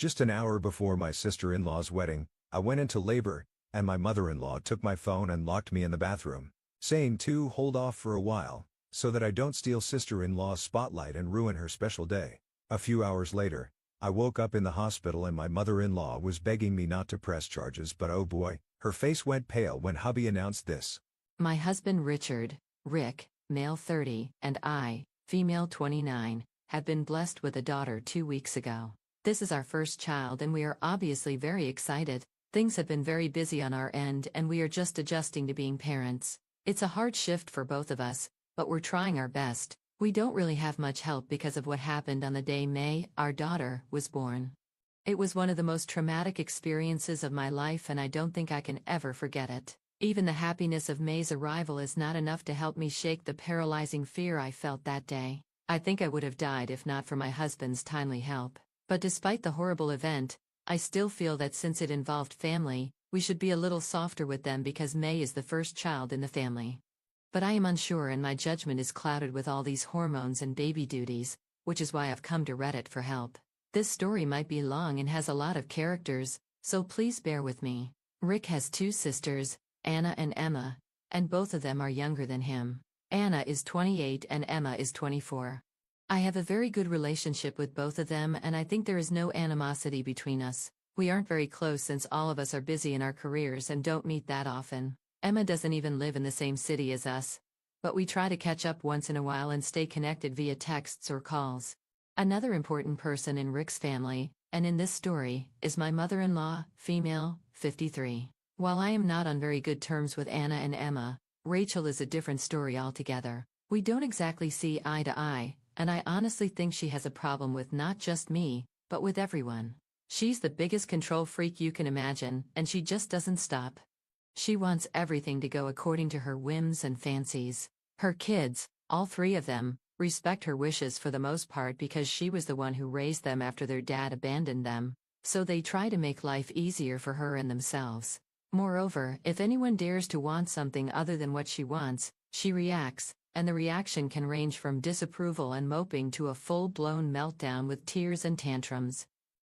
Just an hour before my sister-in-law's wedding, I went into labor, and my mother-in-law took my phone and locked me in the bathroom, saying to hold off for a while, so that I don't steal sister-in-law's spotlight and ruin her special day. A few hours later, I woke up in the hospital and my mother-in-law was begging me not to press charges, but oh boy, her face went pale when hubby announced this. My husband Richard, Rick, male 30, and I, female 29, have been blessed with a daughter 2 weeks ago. This is our first child and we are obviously very excited. Things have been very busy on our end and we are just adjusting to being parents. It's a hard shift for both of us, but we're trying our best. We don't really have much help because of what happened on the day May, our daughter, was born. It was one of the most traumatic experiences of my life and I don't think I can ever forget it. Even the happiness of May's arrival is not enough to help me shake the paralyzing fear I felt that day. I think I would have died if not for my husband's timely help. But despite the horrible event, I still feel that since it involved family, we should be a little softer with them because May is the first child in the family. But I am unsure and my judgment is clouded with all these hormones and baby duties, which is why I've come to Reddit for help. This story might be long and has a lot of characters, so please bear with me. Rick has two sisters, Anna and Emma, and both of them are younger than him. Anna is 28 and Emma is 24. I have a very good relationship with both of them and I think there is no animosity between us. We aren't very close since all of us are busy in our careers and don't meet that often. Emma doesn't even live in the same city as us. But we try to catch up once in a while and stay connected via texts or calls. Another important person in Rick's family, and in this story, is my mother-in-law, female, 53. While I am not on very good terms with Anna and Emma, Rachel is a different story altogether. We don't exactly see eye to eye, and I honestly think she has a problem with not just me, but with everyone. She's the biggest control freak you can imagine, and she just doesn't stop. She wants everything to go according to her whims and fancies. Her kids, all three of them, respect her wishes for the most part because she was the one who raised them after their dad abandoned them, so they try to make life easier for her and themselves. Moreover, if anyone dares to want something other than what she wants, she reacts, and the reaction can range from disapproval and moping to a full-blown meltdown with tears and tantrums.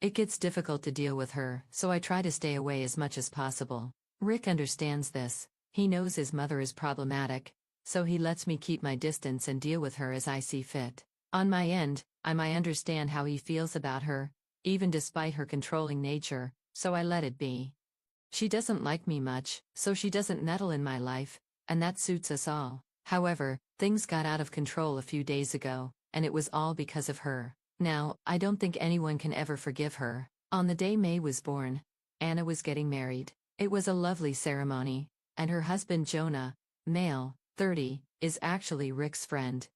It gets difficult to deal with her, so I try to stay away as much as possible. Rick understands this. He knows his mother is problematic, so he lets me keep my distance and deal with her as I see fit. On my end, I might understand how he feels about her, even despite her controlling nature, so I let it be. She doesn't like me much, so she doesn't meddle in my life, and that suits us all. However, things got out of control a few days ago, and it was all because of her. Now, I don't think anyone can ever forgive her. On the day May was born, Anna was getting married. It was a lovely ceremony, and her husband Jonah, male, 30, is actually Rick's friend.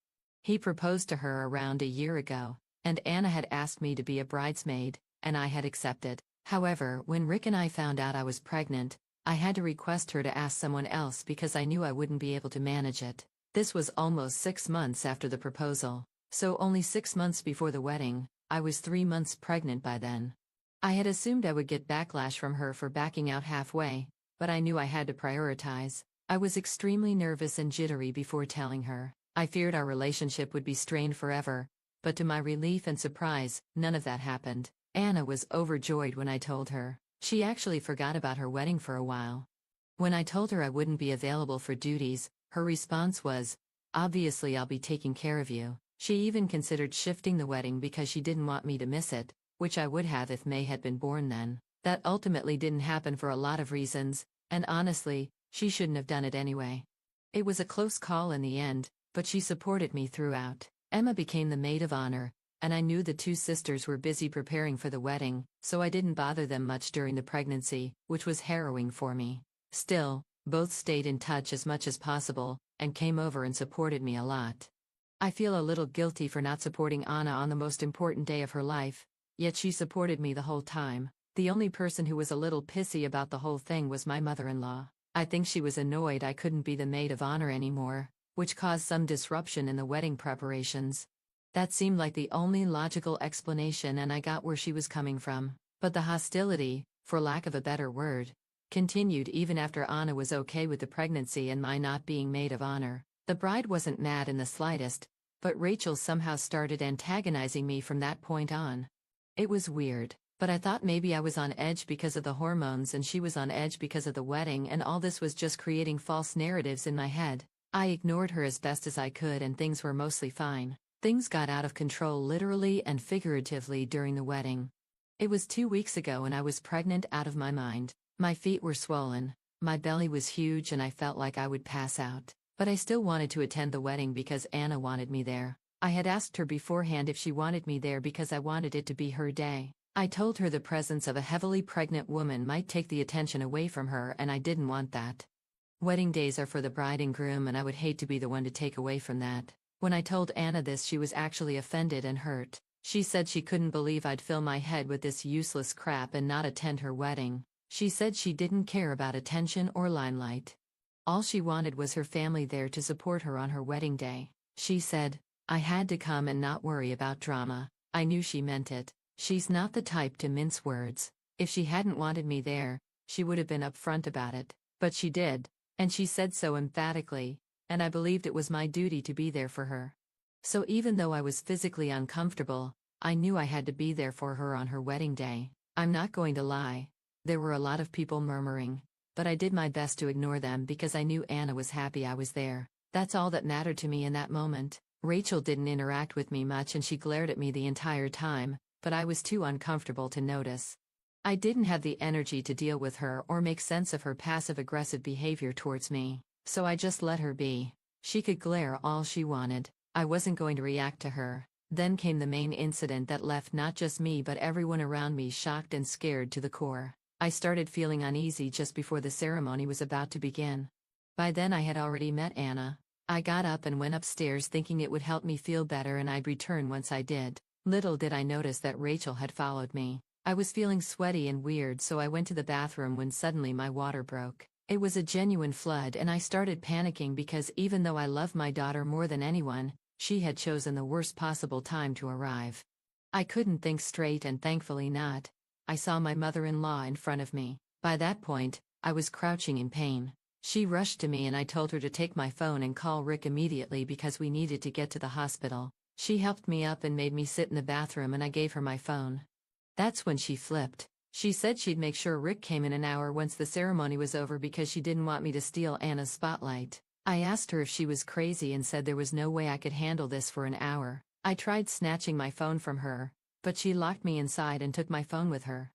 He proposed to her around a year ago, and Anna had asked me to be a bridesmaid, and I had accepted. However, when Rick and I found out I was pregnant, I had to request her to ask someone else because I knew I wouldn't be able to manage it. This was almost 6 months after the proposal, so only 6 months before the wedding. I was 3 months pregnant by then. I had assumed I would get backlash from her for backing out halfway, but I knew I had to prioritize. I was extremely nervous and jittery before telling her. I feared our relationship would be strained forever, but to my relief and surprise, none of that happened. Anna was overjoyed when I told her. She actually forgot about her wedding for a while. When I told her I wouldn't be available for duties, her response was, "Obviously I'll be taking care of you." She even considered shifting the wedding because she didn't want me to miss it, which I would have if May had been born then. That ultimately didn't happen for a lot of reasons, and honestly, she shouldn't have done it anyway. It was a close call in the end, but she supported me throughout. Emma became the maid of honor, and I knew the two sisters were busy preparing for the wedding, so I didn't bother them much during the pregnancy, which was harrowing for me. Still, both stayed in touch as much as possible, and came over and supported me a lot. I feel a little guilty for not supporting Anna on the most important day of her life, yet she supported me the whole time. The only person who was a little pissy about the whole thing was my mother-in-law. I think she was annoyed I couldn't be the maid of honor anymore, which caused some disruption in the wedding preparations. That seemed like the only logical explanation and I got where she was coming from. But the hostility, for lack of a better word, continued even after Anna was okay with the pregnancy and my not being maid of honor. The bride wasn't mad in the slightest, but Rachel somehow started antagonizing me from that point on. It was weird. But I thought maybe I was on edge because of the hormones and she was on edge because of the wedding, and all this was just creating false narratives in my head. I ignored her as best as I could and things were mostly fine. Things got out of control literally and figuratively during the wedding. It was 2 weeks ago and I was pregnant out of my mind. My feet were swollen, my belly was huge and I felt like I would pass out. But I still wanted to attend the wedding because Anna wanted me there. I had asked her beforehand if she wanted me there because I wanted it to be her day. I told her the presence of a heavily pregnant woman might take the attention away from her and I didn't want that. Wedding days are for the bride and groom and I would hate to be the one to take away from that. When I told Anna this, she was actually offended and hurt. She said she couldn't believe I'd fill my head with this useless crap and not attend her wedding. She said she didn't care about attention or limelight. All she wanted was her family there to support her on her wedding day. She said, I had to come and not worry about drama. I knew she meant it. She's not the type to mince words. If she hadn't wanted me there, she would have been upfront about it. But she did. And she said so emphatically, and I believed it was my duty to be there for her. So even though I was physically uncomfortable, I knew I had to be there for her on her wedding day. I'm not going to lie. There were a lot of people murmuring, but I did my best to ignore them because I knew Anna was happy I was there. That's all that mattered to me in that moment. Rachel didn't interact with me much and she glared at me the entire time, but I was too uncomfortable to notice. I didn't have the energy to deal with her or make sense of her passive-aggressive behavior towards me, so I just let her be. She could glare all she wanted. I wasn't going to react to her. Then came the main incident that left not just me but everyone around me shocked and scared to the core. I started feeling uneasy just before the ceremony was about to begin. By then I had already met Anna. I got up and went upstairs thinking it would help me feel better and I'd return once I did. Little did I notice that Rachel had followed me. I was feeling sweaty and weird, so I went to the bathroom when suddenly my water broke. It was a genuine flood and I started panicking because even though I love my daughter more than anyone, she had chosen the worst possible time to arrive. I couldn't think straight and thankfully not. I saw my mother-in-law in front of me. By that point, I was crouching in pain. She rushed to me and I told her to take my phone and call Rick immediately because we needed to get to the hospital. She helped me up and made me sit in the bathroom and I gave her my phone. That's when she flipped. She said she'd make sure Rick came in an hour once the ceremony was over because she didn't want me to steal Anna's spotlight. I asked her if she was crazy and said there was no way I could handle this for an hour. I tried snatching my phone from her, but she locked me inside and took my phone with her.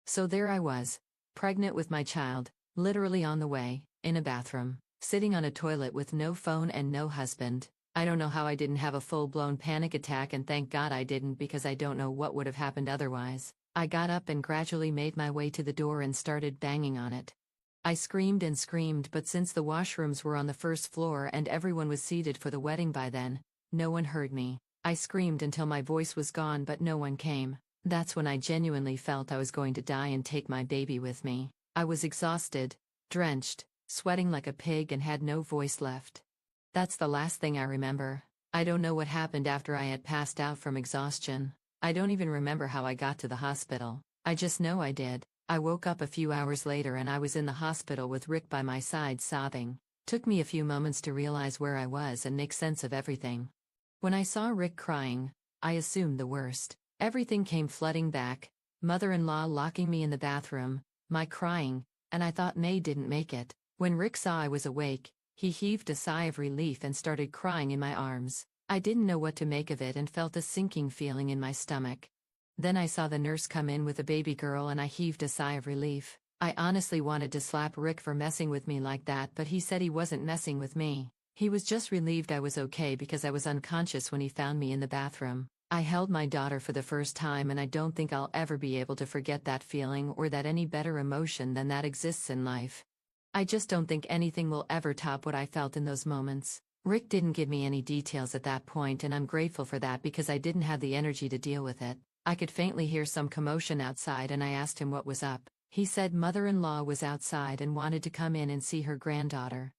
So there I was, pregnant with my child, literally on the way, in a bathroom, sitting on a toilet with no phone and no husband. I don't know how I didn't have a full-blown panic attack, and thank God I didn't because I don't know what would have happened otherwise. I got up and gradually made my way to the door and started banging on it. I screamed and screamed, but since the washrooms were on the first floor and everyone was seated for the wedding by then, no one heard me. I screamed until my voice was gone but no one came. That's when I genuinely felt I was going to die and take my baby with me. I was exhausted, drenched, sweating like a pig and had no voice left. That's the last thing I remember. I don't know what happened after I had passed out from exhaustion. I don't even remember how I got to the hospital. I just know I did. I woke up a few hours later and I was in the hospital with Rick by my side sobbing. Took me a few moments to realize where I was and make sense of everything. When I saw Rick crying, I assumed the worst. Everything came flooding back. Mother-in-law locking me in the bathroom, my crying, and I thought May didn't make it. When Rick saw I was awake, he heaved a sigh of relief and started crying in my arms. I didn't know what to make of it and felt a sinking feeling in my stomach. Then I saw the nurse come in with a baby girl and I heaved a sigh of relief. I honestly wanted to slap Rick for messing with me like that, but he said he wasn't messing with me. He was just relieved I was okay because I was unconscious when he found me in the bathroom. I held my daughter for the first time and I don't think I'll ever be able to forget that feeling or that any better emotion than that exists in life. I just don't think anything will ever top what I felt in those moments. Rick didn't give me any details at that point and I'm grateful for that because I didn't have the energy to deal with it. I could faintly hear some commotion outside and I asked him what was up. He said mother-in-law was outside and wanted to come in and see her granddaughter.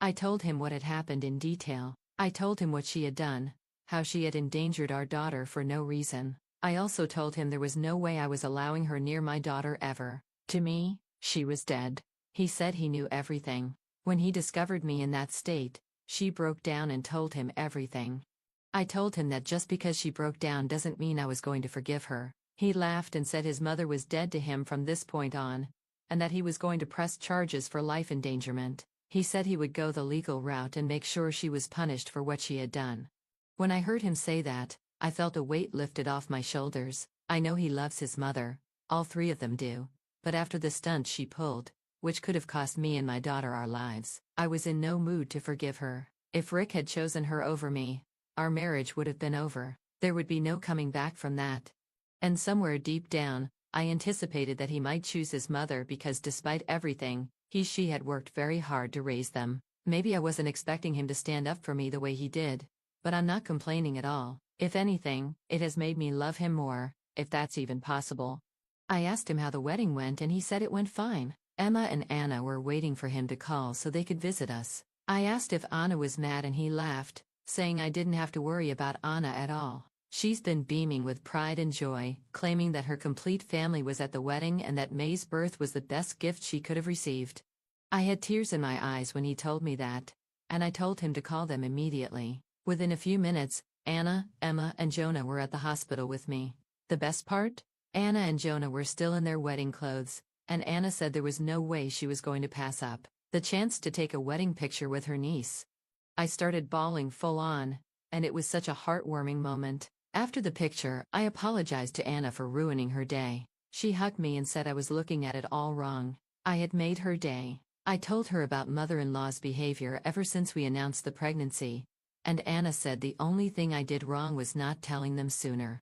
I told him what had happened in detail. I told him what she had done, how she had endangered our daughter for no reason. I also told him there was no way I was allowing her near my daughter ever. To me, she was dead. He said he knew everything. When he discovered me in that state, she broke down and told him everything. I told him that just because she broke down doesn't mean I was going to forgive her. He laughed and said his mother was dead to him from this point on, and that he was going to press charges for life endangerment. He said he would go the legal route and make sure she was punished for what she had done. When I heard him say that, I felt a weight lifted off my shoulders. I know he loves his mother, all three of them do, but after the stunt she pulled, which could have cost me and my daughter our lives, I was in no mood to forgive her. If Rick had chosen her over me, our marriage would have been over. There would be no coming back from that. And somewhere deep down, I anticipated that he might choose his mother because despite everything, she had worked very hard to raise them. Maybe I wasn't expecting him to stand up for me the way he did. But I'm not complaining at all. If anything, it has made me love him more, if that's even possible. I asked him how the wedding went and he said it went fine. Emma and Anna were waiting for him to call so they could visit us. I asked if Anna was mad and he laughed, saying I didn't have to worry about Anna at all. She's been beaming with pride and joy, claiming that her complete family was at the wedding and that May's birth was the best gift she could have received. I had tears in my eyes when he told me that, and I told him to call them immediately. Within a few minutes, Anna, Emma, and Jonah were at the hospital with me. The best part? Anna and Jonah were still in their wedding clothes, and Anna said there was no way she was going to pass up the chance to take a wedding picture with her niece. I started bawling full on, and it was such a heartwarming moment. After the picture, I apologized to Anna for ruining her day. She hugged me and said I was looking at it all wrong. I had made her day. I told her about mother-in-law's behavior ever since we announced the pregnancy, and Anna said the only thing I did wrong was not telling them sooner.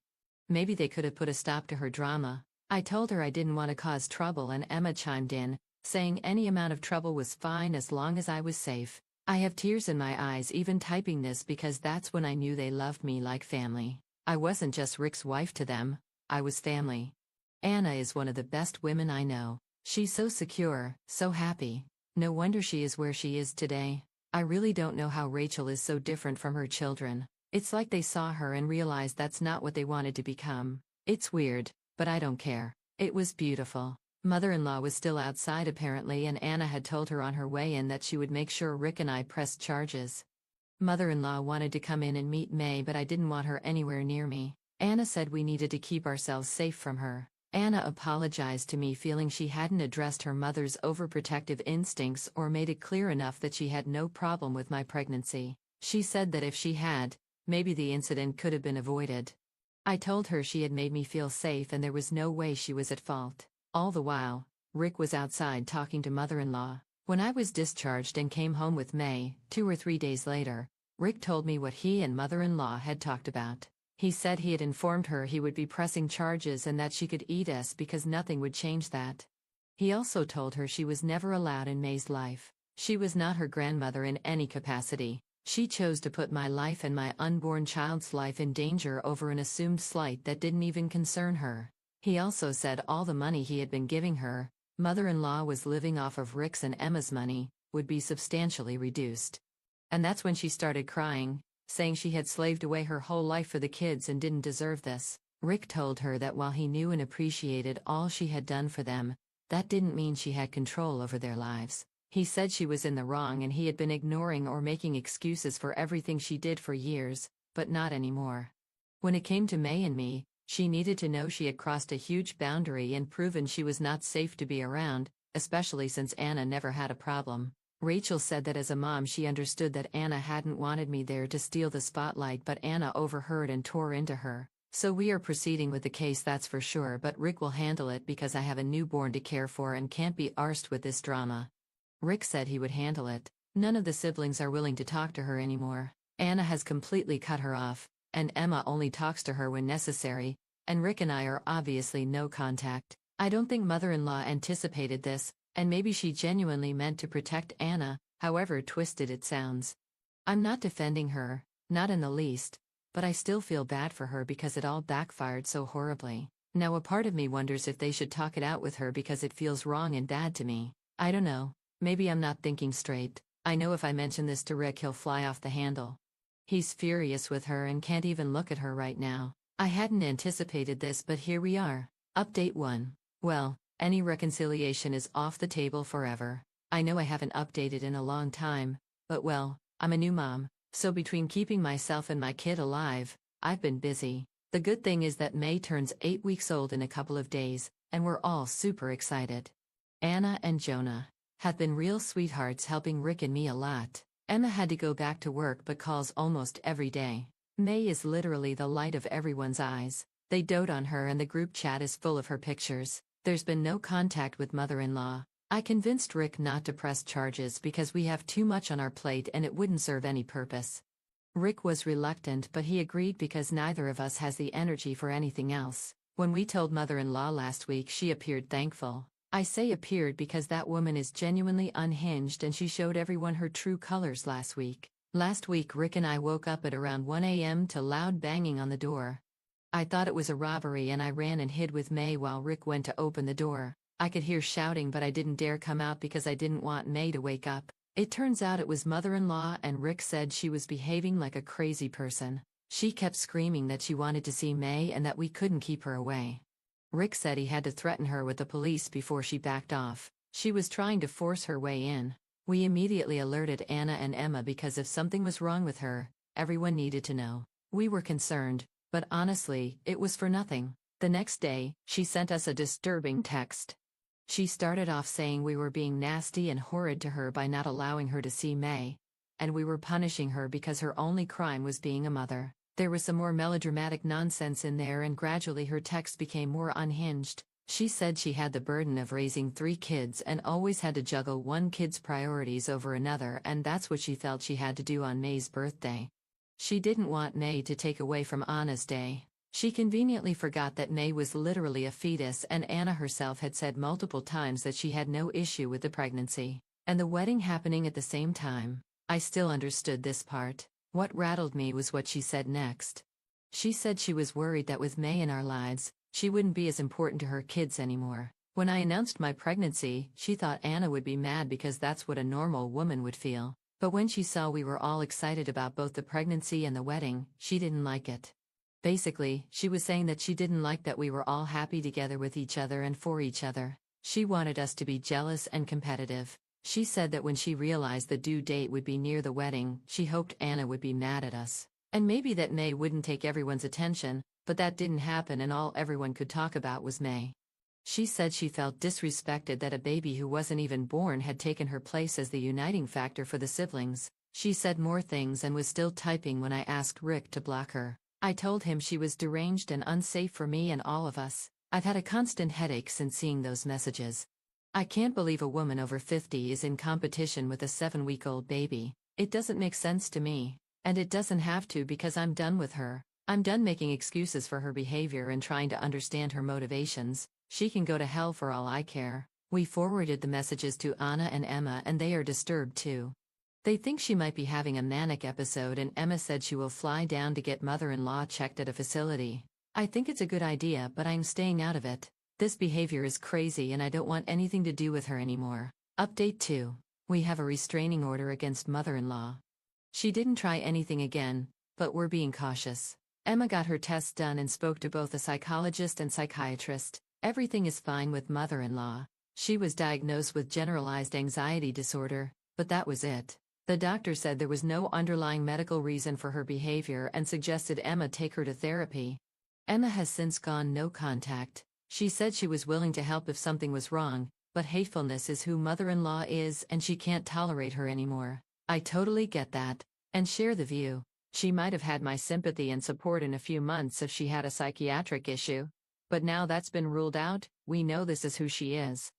Maybe they could have put a stop to her drama. I told her I didn't want to cause trouble and Emma chimed in, saying any amount of trouble was fine as long as I was safe. I have tears in my eyes even typing this because that's when I knew they loved me like family. I wasn't just Rick's wife to them, I was family. Anna is one of the best women I know. She's so secure, so happy. No wonder she is where she is today. I really don't know how Rachel is so different from her children. It's like they saw her and realized that's not what they wanted to become. It's weird, but I don't care. It was beautiful. Mother-in-law was still outside apparently, and Anna had told her on her way in that she would make sure Rick and I pressed charges. Mother-in-law wanted to come in and meet May, but I didn't want her anywhere near me. Anna said we needed to keep ourselves safe from her. Anna apologized to me, feeling she hadn't addressed her mother's overprotective instincts or made it clear enough that she had no problem with my pregnancy. She said that if she had, maybe the incident could have been avoided. I told her she had made me feel safe and there was no way she was at fault. All the while, Rick was outside talking to mother-in-law. When I was discharged and came home with May, 2 or 3 days later, Rick told me what he and mother-in-law had talked about. He said he had informed her he would be pressing charges and that she could eat us because nothing would change that. He also told her she was never allowed in May's life. She was not her grandmother in any capacity. She chose to put my life and my unborn child's life in danger over an assumed slight that didn't even concern her. He also said all the money he had been giving her, mother-in-law was living off of Rick's and Emma's money, would be substantially reduced. And that's when she started crying, saying she had slaved away her whole life for the kids and didn't deserve this. Rick told her that while he knew and appreciated all she had done for them, that didn't mean she had control over their lives. He said she was in the wrong and he had been ignoring or making excuses for everything she did for years, but not anymore. When it came to May and me, she needed to know she had crossed a huge boundary and proven she was not safe to be around, especially since Anna never had a problem. Rachel said that as a mom she understood that Anna hadn't wanted me there to steal the spotlight, but Anna overheard and tore into her. So we are proceeding with the case, that's for sure, but Rick will handle it because I have a newborn to care for and can't be arsed with this drama. Rick said he would handle it. None of the siblings are willing to talk to her anymore. Anna has completely cut her off, and Emma only talks to her when necessary, and Rick and I are obviously no contact. I don't think mother-in-law anticipated this, and maybe she genuinely meant to protect Anna, however twisted it sounds. I'm not defending her, not in the least, but I still feel bad for her because it all backfired so horribly. Now a part of me wonders if they should talk it out with her because it feels wrong and bad to me. I don't know, maybe I'm not thinking straight. I know if I mention this to Rick he'll fly off the handle. He's furious with her and can't even look at her right now. I hadn't anticipated this, but here we are. Update 1. Well, any reconciliation is off the table forever. I know I haven't updated in a long time, but well, I'm a new mom, so between keeping myself and my kid alive, I've been busy. The good thing is that May turns 8 weeks old in a couple of days, and we're all super excited. Anna and Jonah have been real sweethearts, helping Rick and me a lot. Emma had to go back to work but calls almost every day. May is literally the light of everyone's eyes. They dote on her and the group chat is full of her pictures. There's been no contact with mother-in-law. I convinced Rick not to press charges because we have too much on our plate and it wouldn't serve any purpose. Rick was reluctant, but he agreed because neither of us has the energy for anything else. When we told mother-in-law last week, she appeared thankful. I say appeared because that woman is genuinely unhinged and she showed everyone her true colors last week. Last week Rick and I woke up at around 1 a.m. to loud banging on the door. I thought it was a robbery and I ran and hid with May while Rick went to open the door. I could hear shouting, but I didn't dare come out because I didn't want May to wake up. It turns out it was mother-in-law, and Rick said she was behaving like a crazy person. She kept screaming that she wanted to see May and that we couldn't keep her away. Rick said he had to threaten her with the police before she backed off. She was trying to force her way in. We immediately alerted Anna and Emma because if something was wrong with her, everyone needed to know. We were concerned, but honestly, it was for nothing. The next day, she sent us a disturbing text. She started off saying we were being nasty and horrid to her by not allowing her to see May, and we were punishing her because her only crime was being a mother. There was some more melodramatic nonsense in there, and gradually her text became more unhinged. She said she had the burden of raising 3 kids and always had to juggle one kid's priorities over another, and that's what she felt she had to do on May's birthday. She didn't want May to take away from Anna's day. She conveniently forgot that May was literally a fetus, and Anna herself had said multiple times that she had no issue with the pregnancy and the wedding happening at the same time. I still understood this part. What rattled me was what she said next. She said she was worried that with May in our lives, she wouldn't be as important to her kids anymore. When I announced my pregnancy, she thought Anna would be mad because that's what a normal woman would feel. But when she saw we were all excited about both the pregnancy and the wedding, she didn't like it. Basically, she was saying that she didn't like that we were all happy together with each other and for each other. She wanted us to be jealous and competitive. She said that when she realized the due date would be near the wedding, she hoped Anna would be mad at us. And maybe that May wouldn't take everyone's attention, but that didn't happen, and all everyone could talk about was May. She said she felt disrespected that a baby who wasn't even born had taken her place as the uniting factor for the siblings. She said more things and was still typing when I asked Rick to block her. I told him she was deranged and unsafe for me and all of us. I've had a constant headache since seeing those messages. I can't believe a woman over 50 is in competition with a 7-week-old baby. It doesn't make sense to me. And it doesn't have to, because I'm done with her. I'm done making excuses for her behavior and trying to understand her motivations. She can go to hell for all I care. We forwarded the messages to Anna and Emma, and they are disturbed too. They think she might be having a manic episode, and Emma said she will fly down to get mother-in-law checked at a facility. I think it's a good idea, but I'm staying out of it. This behavior is crazy and I don't want anything to do with her anymore. Update 2. We have a restraining order against mother-in-law. She didn't try anything again, but we're being cautious. Emma got her tests done and spoke to both a psychologist and psychiatrist. Everything is fine with mother-in-law. She was diagnosed with generalized anxiety disorder, but that was it. The doctor said there was no underlying medical reason for her behavior and suggested Emma take her to therapy. Emma has since gone no contact. She said she was willing to help if something was wrong, but hatefulness is who mother-in-law is and she can't tolerate her anymore. I totally get that, and share the view. She might have had my sympathy and support in a few months if she had a psychiatric issue. But now that's been ruled out, we know this is who she is.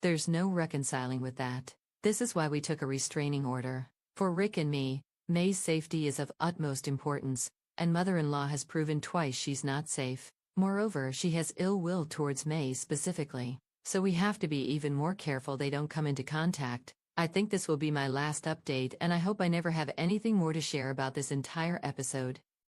There's no reconciling with that. This is why we took a restraining order. For Rick and me, May's safety is of utmost importance, and mother-in-law has proven twice she's not safe. Moreover, she has ill will towards May specifically, so we have to be even more careful they don't come into contact. I think this will be my last update, and I hope I never have anything more to share about this entire episode.